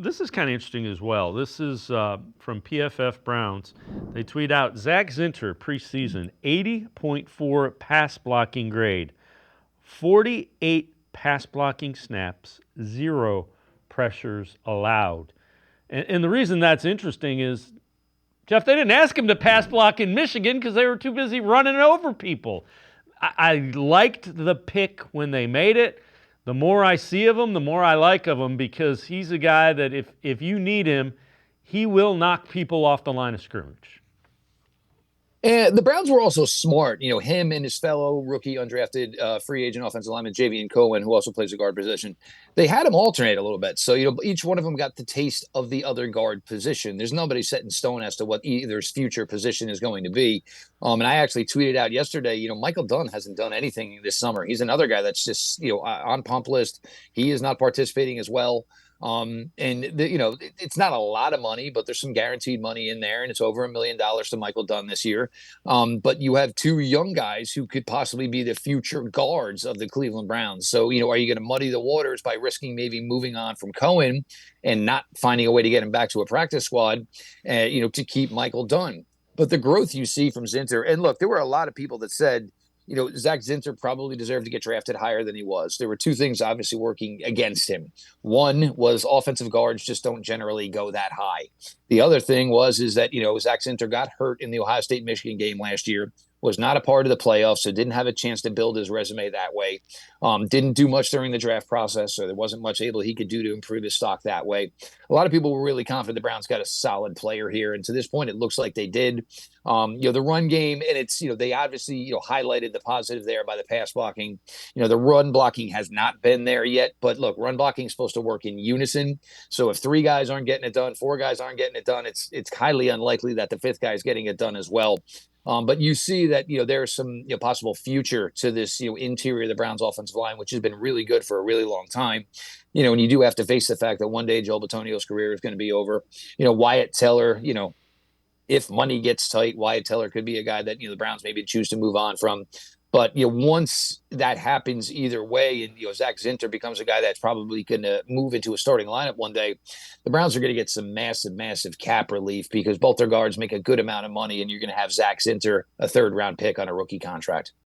this is kind of interesting as well. This is from PFF Browns. They tweet out Zak Zinter preseason 80.4 pass blocking grade, 48 pass blocking snaps, 0 pressures allowed. And the reason that's interesting is, Jeff, they didn't ask him to pass block in Michigan because they were too busy running over people. I liked the pick when they made it. The more I see of him, the more I like of him, because he's a guy that if you need him, he will knock people off the line of scrimmage. And the Browns were also smart. Him and his fellow rookie undrafted free agent offensive lineman, Javian Cohen, who also plays the guard position. They had him alternate a little bit. So, each one of them got the taste of the other guard position. There's nobody set in stone as to what either's future position is going to be. And I actually tweeted out yesterday, Michael Dunn hasn't done anything this summer. He's another guy that's just, on pump list. He is not participating as well. It's not a lot of money, but there's some guaranteed money in there, and it's over $1 million to Michael Dunn this year. But you have two young guys who could possibly be the future guards of the Cleveland Browns. So, are you going to muddy the waters by risking maybe moving on from Cohen and not finding a way to get him back to a practice squad, to keep Michael Dunn? But the growth you see from Zinter, and look, there were a lot of people that said, Zak Zinter probably deserved to get drafted higher than he was. There were two things obviously working against him. One was offensive guards just don't generally go that high. The other thing is that, Zak Zinter got hurt in the Ohio State-Michigan game last year, was not a part of the playoffs, so didn't have a chance to build his resume that way. Didn't do much during the draft process, so there wasn't much he could do to improve his stock that way. A lot of people were really confident the Browns got a solid player here, and to this point, it looks like they did. The run game, and it's, they obviously, highlighted the positive there by the pass blocking. The run blocking has not been there yet, but look, run blocking is supposed to work in unison. So if 3 guys aren't getting it done, 4 guys aren't getting it done, it's highly unlikely that the 5th guy is getting it done as well. But you see that, there's some possible future to this, interior of the Browns offensive line, which has been really good for a really long time. And you do have to face the fact that one day Joel Bitonio's career is going to be over. Wyatt Teller, if money gets tight, Wyatt Teller could be a guy that, the Browns maybe choose to move on from. But, once that happens either way, and, Zak Zinter becomes a guy that's probably going to move into a starting lineup one day, the Browns are going to get some massive, massive cap relief because both their guards make a good amount of money, and you're going to have Zak Zinter, a 3rd-round pick on a rookie contract.